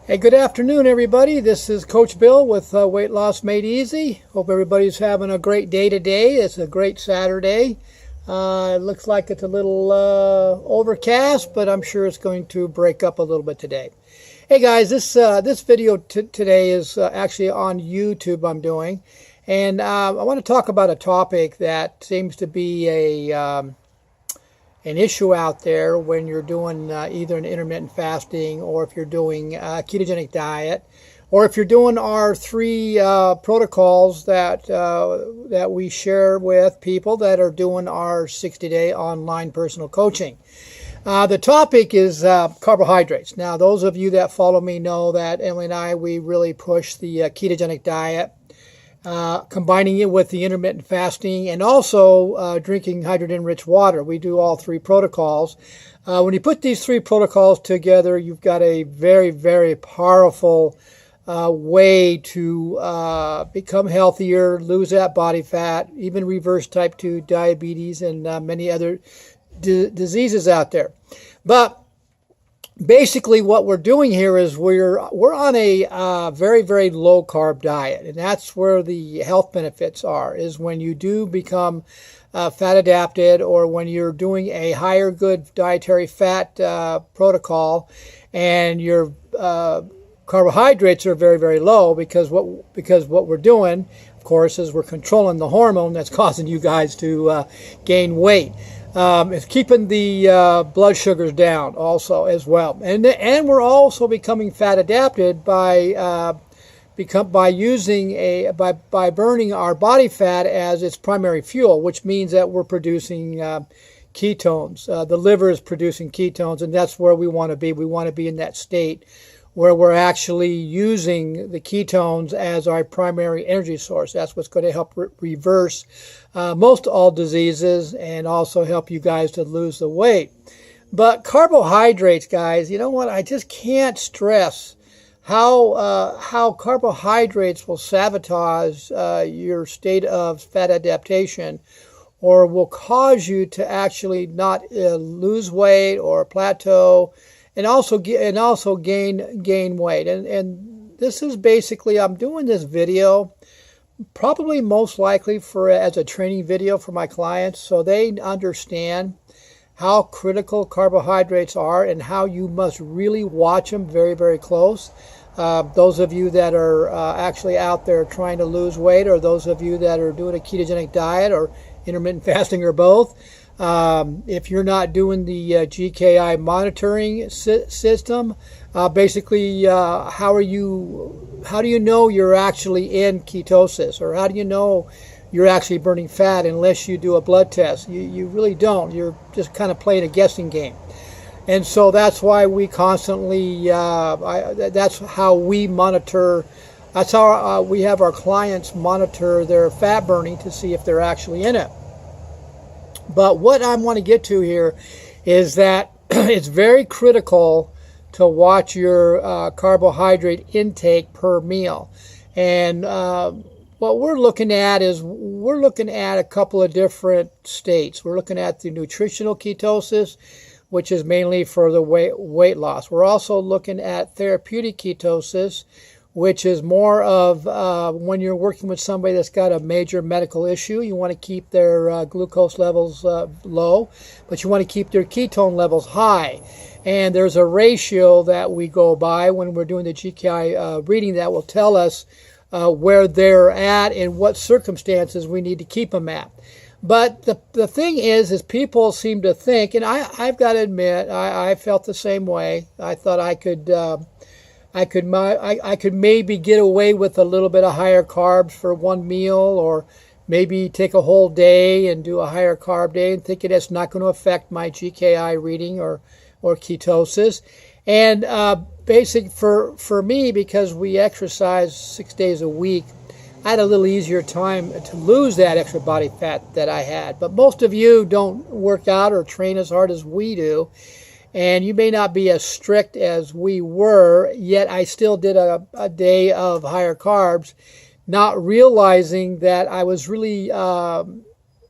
Hey, good afternoon, everybody. This is Coach Bill with Weight Loss Made Easy. Hope everybody's having a great day today. It's a great Saturday. It looks like it's a little overcast, but I'm sure it's going to break up a little bit today. Hey guys, this video today is actually on YouTube I'm doing, and I want to talk about a topic that seems to be an issue out there when you're doing either an intermittent fasting, or if you're doing a ketogenic diet, or if you're doing our three protocols that we share with people that are doing our 60-day online personal coaching. The topic is carbohydrates. Now, those of you that follow me know that Emily and I, we really push the ketogenic diet, combining it with the intermittent fasting, and also drinking hydrogen-rich water. We do all three protocols. When you put these three protocols together, you've got a very, very powerful way to become healthier, lose that body fat, even reverse type 2 diabetes and many other diseases out there. But basically, what we're doing here is we're on a very, very low carb diet, and that's where the health benefits are. Is when you do become fat adapted, or when you're doing a higher good dietary fat protocol, and your carbohydrates are very, very low, because what we're doing, of course, is we're controlling the hormone that's causing you guys to gain weight. It's keeping the blood sugars down also as well, and we're also becoming fat adapted by burning our body fat as its primary fuel, which means that we're producing ketones. The liver is producing ketones, and that's where we want to be. We want to be in that state where we're actually using the ketones as our primary energy source. That's what's going to help reverse most all diseases, and also help you guys to lose the weight. But carbohydrates, guys, you know what? I just can't stress how carbohydrates will sabotage your state of fat adaptation, or will cause you to actually not lose weight or plateau, and also gain weight. And this is basically, I'm doing this video probably most likely as a training video for my clients, so they understand how critical carbohydrates are and how you must really watch them very, very close. Those of you that are actually out there trying to lose weight, or those of you that are doing a ketogenic diet or intermittent fasting, or both, if you're not doing the GKI monitoring system, basically, how do you know you're actually in ketosis, or how do you know you're actually burning fat unless you do a blood test? You really don't. You're just kind of playing a guessing game. And so that's why we constantly, that's how we monitor. That's how we have our clients monitor their fat burning to see if they're actually in it. But what I want to get to here is that it's very critical to watch your carbohydrate intake per meal. And what we're looking at is a couple of different states. We're looking at the nutritional ketosis, which is mainly for the weight loss. We're also looking at therapeutic ketosis, which is more of when you're working with somebody that's got a major medical issue. You want to keep their glucose levels low, but you want to keep their ketone levels high. And there's a ratio that we go by when we're doing the GKI reading that will tell us where they're at and what circumstances we need to keep them at. But the thing is people seem to think, and I've got to admit, I felt the same way. I thought I could maybe get away with a little bit of higher carbs for one meal, or maybe take a whole day and do a higher carb day, and thinking it's not going to affect my GKI reading or ketosis. And basic for me, because we exercise 6 days a week, I had a little easier time to lose that extra body fat that I had. But most of you don't work out or train as hard as we do, and you may not be as strict as we were, yet I still did a day of higher carbs, not realizing that I was really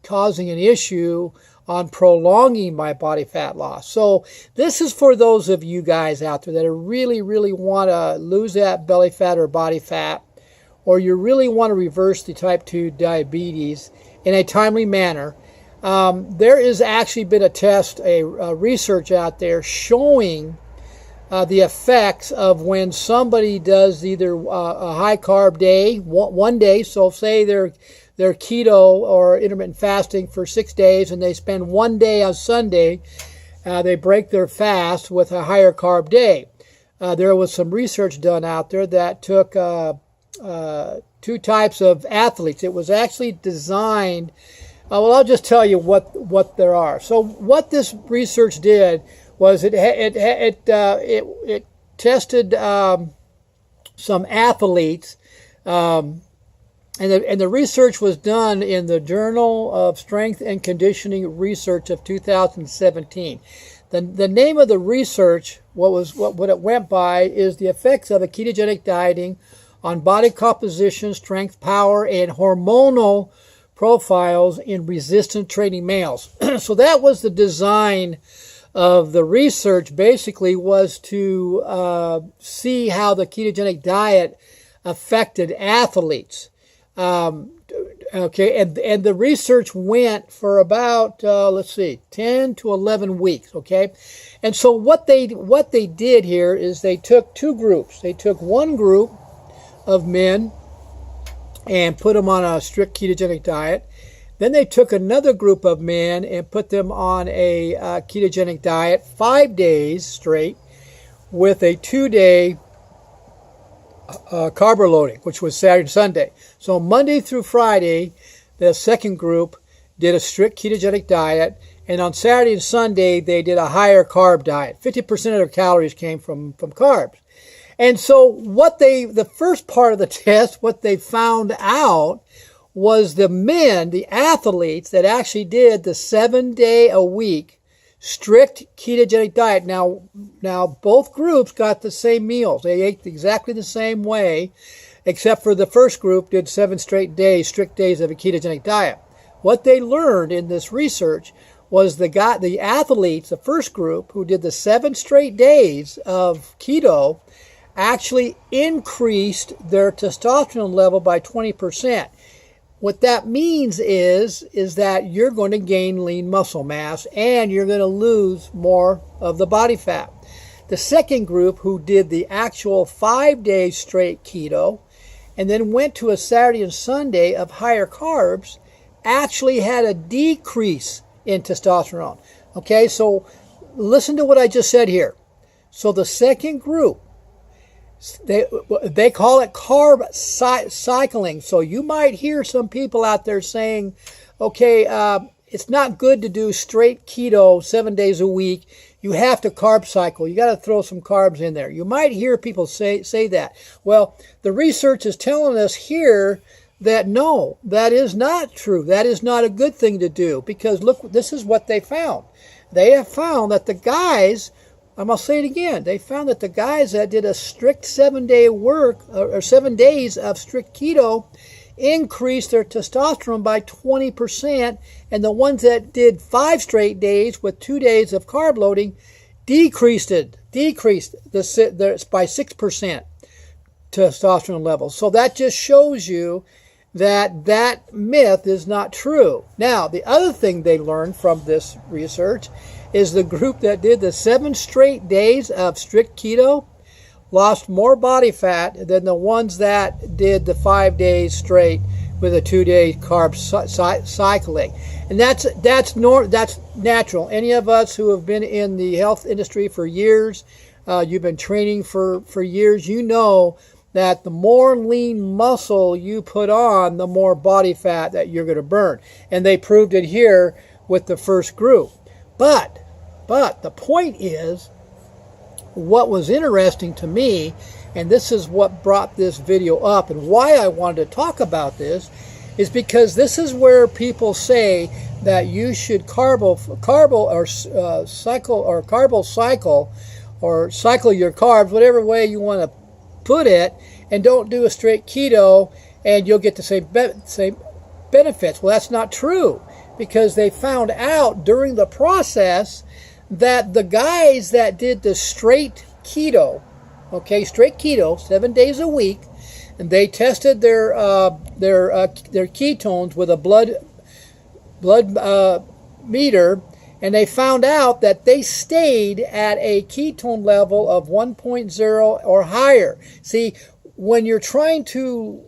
causing an issue on prolonging my body fat loss. So this is for those of you guys out there that really, really want to lose that belly fat or body fat, or you really want to reverse the type 2 diabetes in a timely manner. There has actually been a research out there showing the effects of when somebody does either a high carb day, one day, so say they're keto or intermittent fasting for 6 days, and they spend one day on Sunday, they break their fast with a higher carb day. There was some research done out there that took 2 types of athletes. It was actually designed, well, I'll just tell you what there are. So what this research did was it tested some athletes, and the research was done in the Journal of Strength and Conditioning Research of 2017. The name of the research, what it went by, is the effects of a ketogenic dieting on body composition, strength, power, and hormonal profiles in resistant training males. So that was the design of the research, basically, was to see how the ketogenic diet affected athletes. Okay, and the research went for about 10 to 11 weeks. Okay, and so what they did here is they took 2 groups. They took one group of men and put them on a strict ketogenic diet. Then they took another group of men and put them on a ketogenic diet 5 days straight with a 2-day carb loading, which was Saturday and Sunday. So Monday through Friday, the second group did a strict ketogenic diet, and on Saturday and Sunday, they did a higher carb diet. 50% of their calories came from carbs. And so the first part of the test, what they found out was the men, the athletes that actually did the 7-day-a-week strict ketogenic diet. Now both groups got the same meals. They ate exactly the same way, except for the first group did 7 straight days, strict days of a ketogenic diet. What they learned in this research was the athletes, the first group, who did the 7 straight days of keto, actually increased their testosterone level by 20%. What that means is that you're going to gain lean muscle mass and you're going to lose more of the body fat. The second group, who did the actual 5-day straight keto and then went to a Saturday and Sunday of higher carbs, actually had a decrease in testosterone. Okay, so listen to what I just said here. So the second group, they call it carb cycling. So you might hear some people out there saying, okay, it's not good to do straight keto 7 days a week. You have to carb cycle. You got to throw some carbs in there. You might hear people say that. Well, the research is telling us here that no, that is not true. That is not a good thing to do, because look, this is what they found. They have found that the guys, I'm going to say it again, they found that the guys that did a strict 7-day work, or 7 days of strict keto, increased their testosterone by 20%, and the ones that did 5 straight days with 2 days of carb loading decreased by 6% testosterone levels. So that just shows you that myth is not true. Now, the other thing they learned from this research is the group that did the 7 straight days of strict keto lost more body fat than the ones that did the 5 days straight with a 2-day carb cycling. And that's natural. Any of us who have been in the health industry for years, you've been training for years, you know that the more lean muscle you put on, the more body fat that you're going to burn. And they proved it here with the first group. But the point is, what was interesting to me, and this is what brought this video up and why I wanted to talk about this, is because this is where people say that you should cycle your carbs, whatever way you want to put it, and don't do a straight keto and you'll get the same benefits. Well, that's not true. because they found out during the process that the guys that did the straight keto, straight keto, 7 days a week, and they tested their ketones with a blood meter, and they found out that they stayed at a ketone level of 1.0 or higher. See, when you're trying to,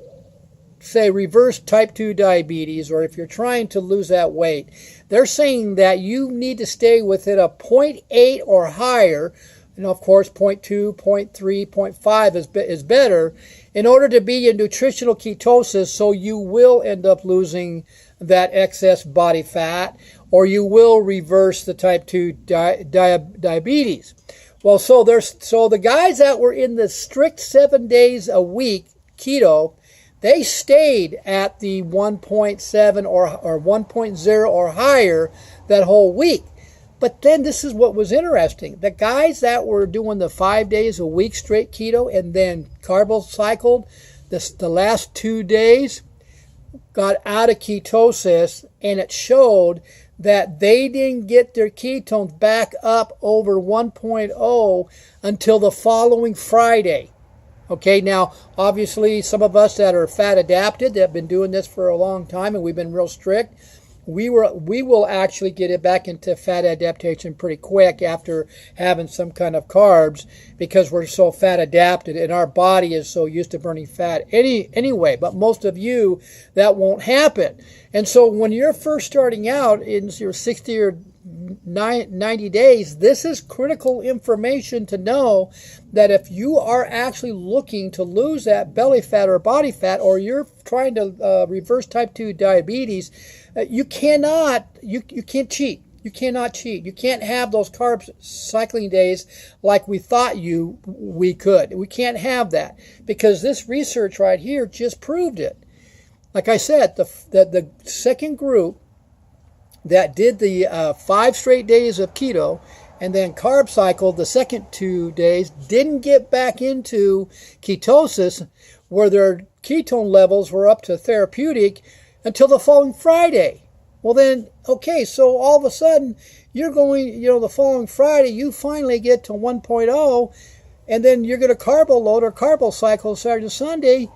say, reverse type 2 diabetes, or if you're trying to lose that weight, they're saying that you need to stay within a 0.8 or higher. Of course, 0.2, 0.3, 0.5 is better in order to be in nutritional ketosis, so you will end up losing that excess body fat, or you will reverse the type 2 diabetes. Well, so the guys that were in the strict 7 days a week keto, they stayed at the 1.7 or 1.0 or higher that whole week. But then this is what was interesting. The guys that were doing the 5 days a week straight keto and then carbo cycled, the last 2 days got out of ketosis, and it showed that they didn't get their ketones back up over 1.0 until the following Friday. Okay, now, obviously, some of us that are fat adapted, that have been doing this for a long time, and we've been real strict, we will actually get it back into fat adaptation pretty quick after having some kind of carbs, because we're so fat adapted and our body is so used to burning fat anyway. But most of you, that won't happen. And so when you're first starting out in your 60 or 90 days, this is critical information to know, that if you are actually looking to lose that belly fat or body fat, or you're trying to reverse type 2 diabetes, you can't cheat. You cannot cheat. You can't have those carb cycling days like we thought we could. We can't have that, because this research right here just proved it. Like I said, the second group that did the 5 straight days of keto and then carb cycled the second 2 days didn't get back into ketosis, where their ketone levels were up to therapeutic, until the following Friday. Well then, okay, so all of a sudden you're going, the following Friday you finally get to 1.0, and then you're going to carbo load or carbo cycle Saturday to Sunday.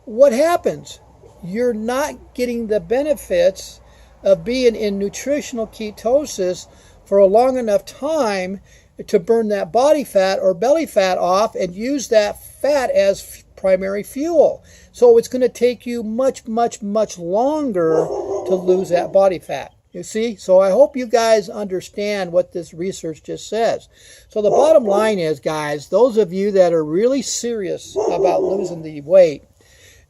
What happens? You're not getting the benefits of being in nutritional ketosis for a long enough time to burn that body fat or belly fat off and use that fat as primary fuel. So it's going to take you much, much, much longer to lose that body fat. You see? So I hope you guys understand what this research just says. So the bottom line is, guys, those of you that are really serious about losing the weight,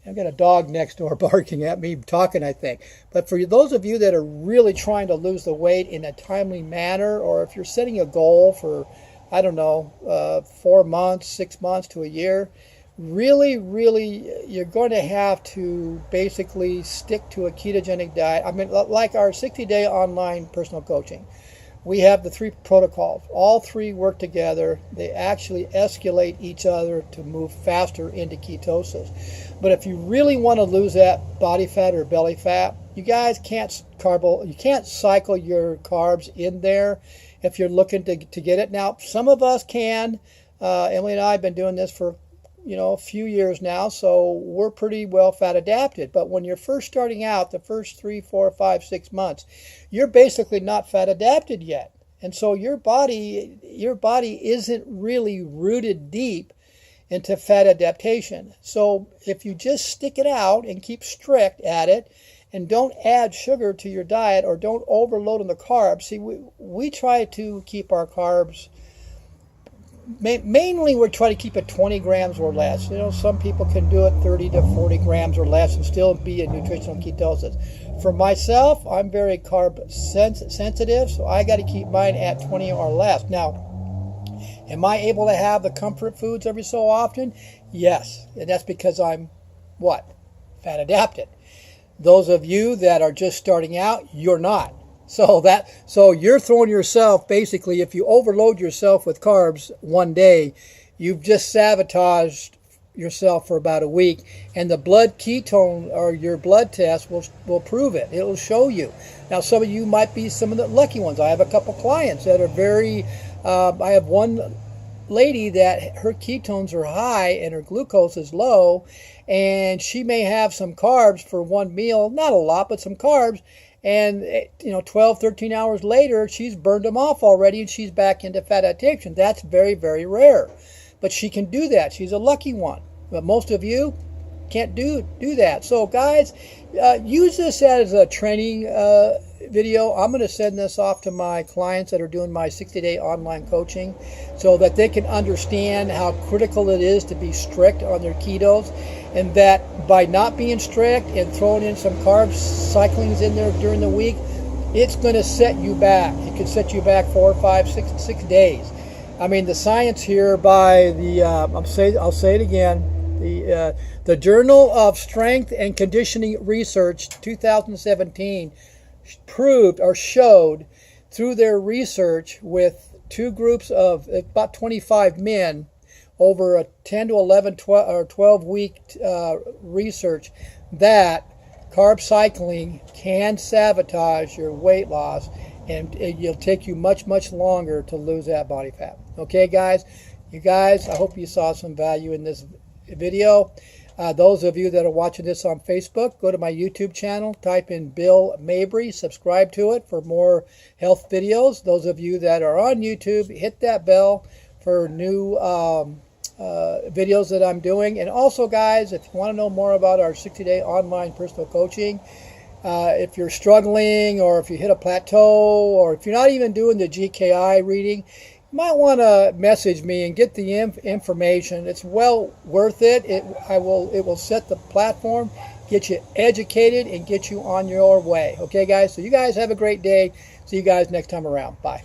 I've got a dog next door barking at me, talking, I think. But for those of you that are really trying to lose the weight in a timely manner, or if you're setting a goal for, 4 months, 6 months to a year, really, you're going to have to basically stick to a ketogenic diet. I mean, like our 60-day online personal coaching. We have the 3 protocols. All 3 work together. They actually escalate each other to move faster into ketosis. But if you really want to lose that body fat or belly fat, you guys can't cycle your carbs in there if you're looking to get it. Now, some of us can. Emily and I have been doing this for a few years now, so we're pretty well fat adapted. But when you're first starting out, the first 3, 4, 5, 6 months, you're basically not fat adapted yet. And so your body isn't really rooted deep into fat adaptation. So if you just stick it out and keep strict at it, and don't add sugar to your diet, or don't overload on the carbs. See, we try to keep our carbs, mainly we're trying to keep it 20 grams or less. Some people can do it 30 to 40 grams or less and still be in nutritional ketosis. For myself, I'm very carb sensitive, so I got to keep mine at 20 or less. Now, am I able to have the comfort foods every so often? Yes, and that's because I'm fat adapted. Those of you that are just starting out, you're not. So you're throwing yourself, basically, if you overload yourself with carbs one day, you've just sabotaged, yourself for about a week, and the blood ketone or your blood test will prove it. It will show you. Now, some of you might be some of the lucky ones. I have a couple clients that are very. I have one lady that her ketones are high and her glucose is low, and she may have some carbs for one meal, not a lot, but some carbs, and 12, 13 hours later she's burned them off already and she's back into fat addiction. That's very, very rare, but she can do that. She's a lucky one, but most of you can't do that. So guys, use this as a training video. I'm going to send this off to my clients that are doing my 60-day online coaching so that they can understand how critical it is to be strict on their ketos, and that by not being strict and throwing in some carb cyclings in there during the week, it's going to set you back. It could set you back 4, 5, 6 days. I mean, the science here by the I'll say it again, the Journal of Strength and Conditioning Research 2017 proved or showed through their research with two groups of about 25 men over a 10 to 11 or 12 week research that carb cycling can sabotage your weight loss, and it'll take you much, much longer to lose that body fat. Okay, guys? You guys, I hope you saw some value in this video. Those of you that are watching this on Facebook, go to my YouTube channel, type in Bill Mabry, subscribe to it for more health videos. Those of you that are on YouTube, hit that bell for new videos that I'm doing. And also, guys, if you want to know more about our 60-day online personal coaching, if you're struggling, or if you hit a plateau, or if you're not even doing the GKI reading, you might want to message me and get the information. It's well worth it. It will set the platform, get you educated, and get you on your way. Okay, guys? So you guys have a great day. See you guys next time around. Bye.